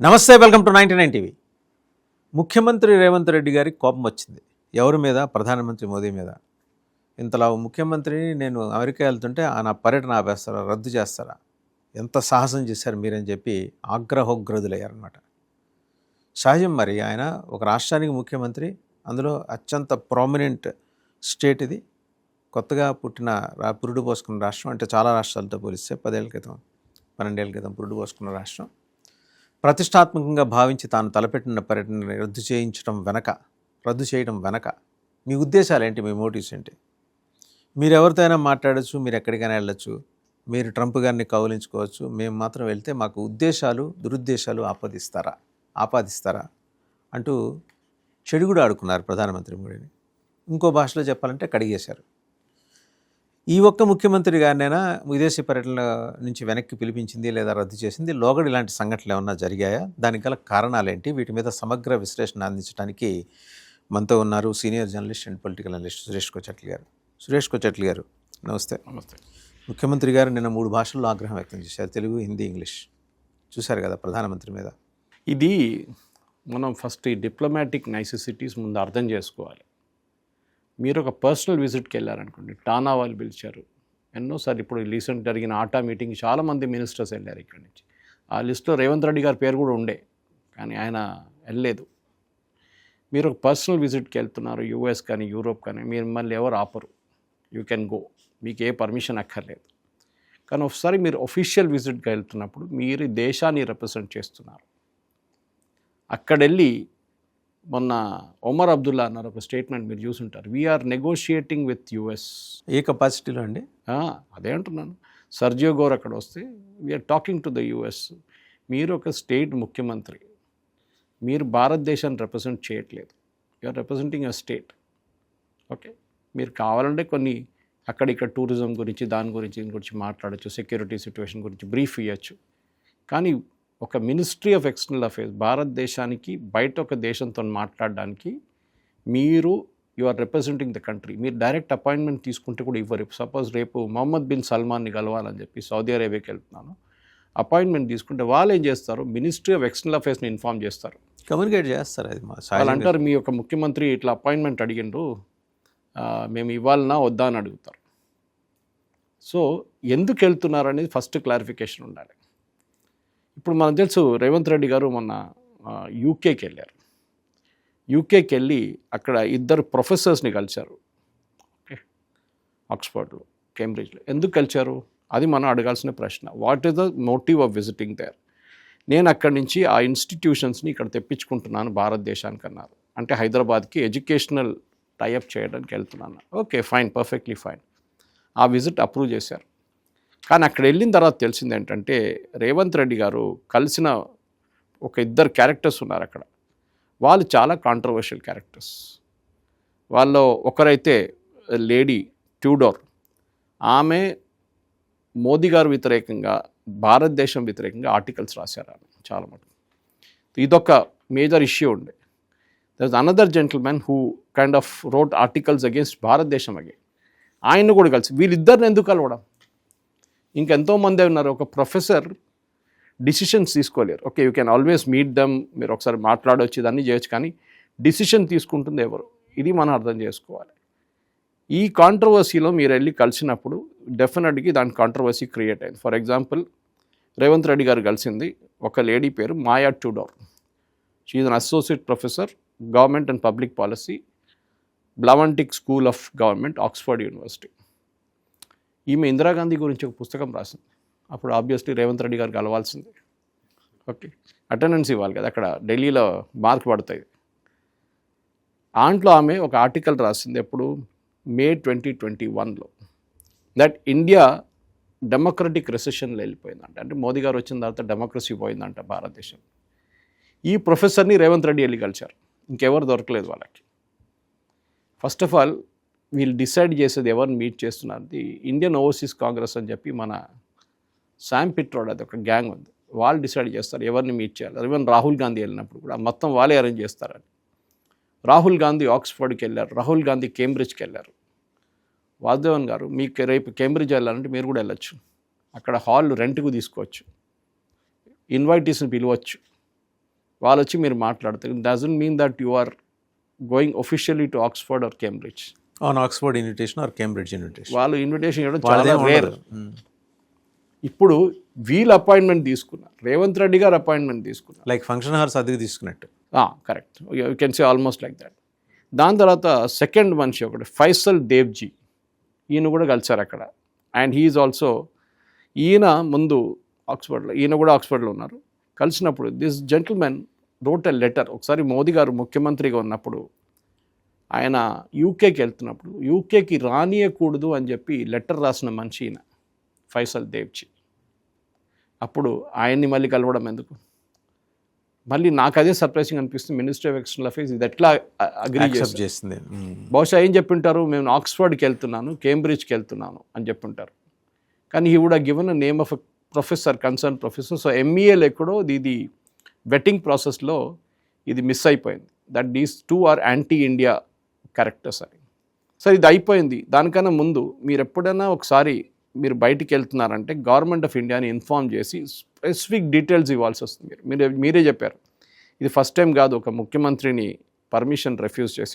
నమస్తే, welcome to 99 TV. ముఖ్యమంత్రి రేవంత్ రెడ్డి గారికి కోపం వచ్చింది. ఎవరి మీద? ప్రధానమంత్రి మోదీ మీద. ఇంతలా ముఖ్యమంత్రిని నేను అమెరికా వెళ్తుంటే నా పర్యటన ఆపేస్తారా, రద్దు చేస్తారా, ఎంత సాహసం చేశారు మీరని చెప్పి ఆగ్రహోగ్రదులయ్యారనమాట. సహజం, మరి ఆయన ఒక రాష్ట్రానికి ముఖ్యమంత్రి, అందులో అత్యంత ప్రామినెంట్ స్టేట్ ఇది. కొత్తగా పుట్టిన పురుడు పోసుకున్న రాష్ట్రం, అంటే చాలా రాష్ట్రాలతో పోలిస్తే 10 ఏళ్ళ క్రితం 12 ఏళ్ళ క్రితం పురుడు పోసుకున్న రాష్ట్రం. ప్రతిష్టాత్మకంగా భావించి తాను తలపెట్టిన పర్యటనని రద్దు చేయడం వెనక మీ ఉద్దేశాలు ఏంటి? మీ మోటివ్స్ ఏంటి? మీరు ఎవరితోనైనా మాట్లాడచ్చు, మీరు ఎక్కడికైనా వెళ్ళచ్చు, మీరు ట్రంప్ గారిని కౌలించుకోవచ్చు. మేము మాత్రం వెళ్తే మాకు దురుద్దేశాలు ఆపాదిస్తారా అంటూ చెడుగుడు ఆడుకున్నారు ప్రధానమంత్రి మోడీని. ఇంకో భాషలో చెప్పాలంటే కడిగేశారు. ఈ ఒక్క ముఖ్యమంత్రి గారినైనా విదేశీ పర్యటనల నుంచి వెనక్కి పిలిపించింది లేదా రద్దు చేసింది? లోగడ ఇలాంటి సంఘటనలు ఏమన్నా జరిగాయా? దానికి గల కారణాలేంటి? వీటి మీద సమగ్ర విశ్లేషణ అందించడానికి మనతో ఉన్నారు senior journalist and political analyst Suresh Kochetli గారు. నమస్తే. ముఖ్యమంత్రి గారు నిన్న 3 భాషల్లో ఆగ్రహం వ్యక్తం చేశారు: తెలుగు, హిందీ, ఇంగ్లీష్. చూశారు కదా ప్రధానమంత్రి మీద. ఇది మనం ఫస్ట్ ఈ డిప్లొమాటిక్ నైసెసిటీస్ ముందు అర్థం చేసుకోవాలి. మీరు ఒక పర్సనల్ విజిట్కి వెళ్ళారనుకోండి, టానా వాళ్ళు పిలిచారు ఎన్నోసార్లు. ఇప్పుడు రీసెంట్ జరిగిన ఆటా మీటింగ్ చాలామంది మినిస్టర్స్ వెళ్ళారు ఇక్కడి నుంచి. ఆ లిస్టులో రేవంత్ రెడ్డి గారి పేరు కూడా ఉండే, కానీ ఆయన వెళ్ళలేదు. మీరు ఒక పర్సనల్ విజిట్కి వెళ్తున్నారు, యూఎస్ కానీ యూరోప్ కానీ, మీరు మళ్ళీ ఎవరు ఆపరు, యూ కెన్ గో, మీకు ఏ పర్మిషన్ అక్కర్లేదు. కానీ ఒకసారి మీరు ఒఫీషియల్ విజిట్గా వెళ్తున్నప్పుడు మీరు దేశాన్ని రిప్రజెంట్ చేస్తున్నారు. అక్కడెళ్ళి మొన్న ఒమర్ అబ్దుల్లా అన్నారు ఒక స్టేట్మెంట్, మీరు చూసుంటారు, వీఆర్ నెగోషియేటింగ్ విత్ యుఎస్. ఏ కెపాసిటీలో అండి? అదే అంటున్నాను. సర్జియో గోర్ అక్కడ వస్తే we are talking to the US. మీరు ఒక స్టేట్ ముఖ్యమంత్రి, మీరు భారతదేశాన్ని రిప్రజెంట్ చేయట్లేదు, you are representing a state. Okay, మీరు కావాలంటే కొన్ని అక్కడిక్కడ టూరిజం గురించి దాని గురించి మాట్లాడచ్చు, సెక్యూరిటీ సిచ్యువేషన్ గురించి బ్రీఫ్ ఇవ్వచ్చు. కానీ ఒక మినిస్ట్రీ ఆఫ్ ఎక్స్టర్నల్ అఫేర్స్ భారతదేశానికి బయట ఒక దేశంతో మాట్లాడడానికి మీరు you are representing the country. మీరు డైరెక్ట్ అపాయింట్మెంట్ తీసుకుంటే కూడా ఇవ్వరు. సపోజ్ రేపు మొహమ్మద్ బిన్ సల్మాన్ని కలవాలని చెప్పి సౌదీ అరేబియాకి వెళ్తున్నాను, అపాయింట్మెంట్ తీసుకుంటే వాళ్ళు ఏం చేస్తారు, మినిస్ట్రీ ఆఫ్ ఎక్స్టర్నల్ అఫేర్స్ని ఇన్ఫార్మ్ చేస్తారు, కమ్యూనికేట్ చేస్తారు. అది వాళ్ళు అంటారు, మీ యొక్క ముఖ్యమంత్రి ఇట్లా అపాయింట్మెంట్ అడిగిండ్రు, మేము ఇవ్వాలన్నా వద్దా అని అడుగుతారు. సో ఎందుకు వెళ్తున్నారు అనేది ఫస్ట్ క్లారిఫికేషన్ ఉండాలి. ఇప్పుడు మనకు తెలుసు, రేవంత్ రెడ్డి గారు మొన్న యూకేకి వెళ్ళారు. యూకేకి వెళ్ళి అక్కడ 2 ప్రొఫెసర్స్ని కలిశారు. ఓకే, ఆక్స్ఫర్డ్లో, కేంబ్రిడ్జ్లో. ఎందుకు కలిశారు అది మనం అడగాల్సిన ప్రశ్న. What is the motive of visiting there? నేను అక్కడి నుంచి ఆ ఇన్స్టిట్యూషన్స్ని ఇక్కడ తెప్పించుకుంటున్నాను భారతదేశానికి అన్నారు. అంటే హైదరాబాద్కి ఎడ్యుకేషనల్ టైఅప్ చేయడానికి వెళ్తున్నాను. Okay, fine, perfectly fine. ఆ విజిట్ అప్రూవ్ చేశారు. కానీ అక్కడ వెళ్ళిన తర్వాత తెలిసింది ఏంటంటే, రేవంత్ రెడ్డి గారు కలిసిన ఒక 2 క్యారెక్టర్స్ ఉన్నారు అక్కడ. వాళ్ళు చాలా కాంట్రవర్షియల్ క్యారెక్టర్స్. వాళ్ళు ఒకరైతే లేడీ ట్యూడోర్, ఆమె మోదీ గారు వ్యతిరేకంగా, భారతదేశం వ్యతిరేకంగా ఆర్టికల్స్ రాశారు ఆమె చాలా మటుకు. ఇదొక మేజర్ ఇష్యూ ఉండే. There is another gentleman who kind of wrote articles against భారతదేశం అగైన్. ఆయన్ని కూడా కలిసి వీళ్ళిద్దరిని ఎందుకు కలవడం? ఇంకెంతోమంది ఉన్నారు. ఒక ప్రొఫెసర్ డిసిషన్స్ తీసుకోలేరు. Okay, you can always meet them, మీరు ఒకసారి మాట్లాడవచ్చు, ఇదన్నీ చేయొచ్చు, కానీ డిసిషన్ తీసుకుంటుంది ఎవరు? ఇది మనం అర్థం చేసుకోవాలి. ఈ కాంట్రవర్సీలో మీరు వెళ్ళి కలిసినప్పుడు డెఫినెట్గా దాని కాంట్రవర్సీ క్రియేట్ అయింది. ఫర్ ఎగ్జాంపుల్, రేవంత్ రెడ్డి గారు కలిసింది ఒక లేడీ పేరు మాయా ట్యూడోర్. She is an associate professor, government and public policy, బ్లవంటిక్ school of government, Oxford university. ఈమె ఇందిరాగాంధీ గురించి ఒక పుస్తకం రాసింది. అప్పుడు ఆబ్వియస్లీ రేవంత్ రెడ్డి గారు కలవాల్సింది. ఓకే, అటెండెన్స్ ఇవ్వాలి కదా, అక్కడ ఢిల్లీలో మార్క్ పడుతుంది. దాంట్లో ఆమె ఒక ఆర్టికల్ రాసింది ఎప్పుడు, మే 2021లో, దట్ ఇండియా డెమోక్రటిక్ రెసెషన్లో వెళ్ళిపోయిందంట. అంటే మోదీ గారు వచ్చిన తర్వాత డెమోక్రసీ పోయిందంట భారతదేశం. ఈ ప్రొఫెసర్ని రేవంత్ రెడ్డి వెళ్ళి కలిశారు. ఇంకెవరు దొరకలేదు వాళ్ళకి. ఫస్ట్ ఆఫ్ ఆల్, వీళ్ళు డిసైడ్ చేసేది ఎవరిని మీట్ చేస్తున్నది ఇండియన్ ఓవర్సీస్ కాంగ్రెస్ అని చెప్పి మన శామ్ పిట్రోడ్, అది ఒక గ్యాంగ్ ఉంది, వాళ్ళు డిసైడ్ చేస్తారు ఎవరిని మీట్ చేయాలి. ఈవెన్ రాహుల్ గాంధీ వెళ్ళినప్పుడు కూడా మొత్తం వాళ్ళే అరేంజ్ చేస్తారని. రాహుల్ గాంధీ ఆక్స్ఫర్డ్కి వెళ్ళారు, రాహుల్ గాంధీ కేంబ్రిడ్జ్కి వెళ్ళారు. వాసుదేవన్ గారు, మీకు రేపు కేంబ్రిడ్జ్ వెళ్ళాలంటే మీరు కూడా వెళ్ళచ్చు, అక్కడ హాల్ రెంట్కు తీసుకోవచ్చు, ఇన్వైటీస్ని పిలవచ్చు, వాళ్ళు వచ్చి మీరు మాట్లాడతారు. Doesn't mean that you are going officially to Oxford or Cambridge. On Oxford invitation or Cambridge invitation. వాళ్ళు ఇన్విటేషన్ ఇవ్వడం వాళ్ళదే చాలా రేర్. ఉండదు. ఇప్పుడు వీళ్ళు అపాయింట్మెంట్ తీసుకున్నారు, రేవంత్ రెడ్డి గారు అపాయింట్మెంట్ తీసుకున్నారు. లైక్ ఫంక్షన్ హాల్స్ అద్దెకి తీసుకున్నట్టు. Correct, you can say almost like that. దాని తర్వాత సెకండ్ మనిషి ఒకటి ఫైసల్ దేవ్జీ, ఈయన కూడా కలిసారు అక్కడ. అండ్ హీఈస్ ఆల్సో, ఈయన ముందు ఆక్స్ఫర్డ్లో, ఈయన కూడా ఆక్స్ఫర్డ్లో ఉన్నారు. కలిసినప్పుడు this gentleman wrote a letter. ఒకసారి మోదీ గారు ముఖ్యమంత్రిగా ఉన్నప్పుడు ఆయన యూకేకి వెళ్తున్నప్పుడు యూకేకి రానియకూడదు అని చెప్పి లెటర్ రాసిన మనిషి ఈయన ఫైసల్ దేవ్జీ. అప్పుడు ఆయన్ని మళ్ళీ కలవడం ఎందుకు? మళ్ళీ నాకు అదే సర్ప్రైజింగ్ అనిపిస్తుంది. మినిస్ట్రీ ఆఫ్ ఎక్స్టర్నల్ అఫైర్స్ ఇది ఎట్లా అగ్రీ చేస్తుంది? బహుశా ఏం చెప్పింటారు, మేము ఆక్స్ఫర్డ్కి వెళ్తున్నాను, కేంబ్రిడ్జ్కి వెళ్తున్నాను అని చెప్పింటారు. కానీ he would given a name of a professor, concern professor. So ఎంఈఏలు ఎక్కడో ఇది వెట్టింగ్ ప్రాసెస్లో ఇది మిస్ అయిపోయింది. That these two are anti India characters అని. సరే ఇది అయిపోయింది. దానికన్నా ముందు మీరు ఎప్పుడైనా ఒకసారి మీరు బయటికి వెళ్తున్నారంటే గవర్నమెంట్ ఆఫ్ ఇండియాని ఇన్ఫార్మ్ చేసి స్పెసిఫిక్ డీటెయిల్స్ ఇవ్వాల్సి వస్తుంది. మీరే చెప్పారు, ఇది ఫస్ట్ టైం కాదు ఒక ముఖ్యమంత్రిని పర్మిషన్ రిఫ్యూజ్ చేసి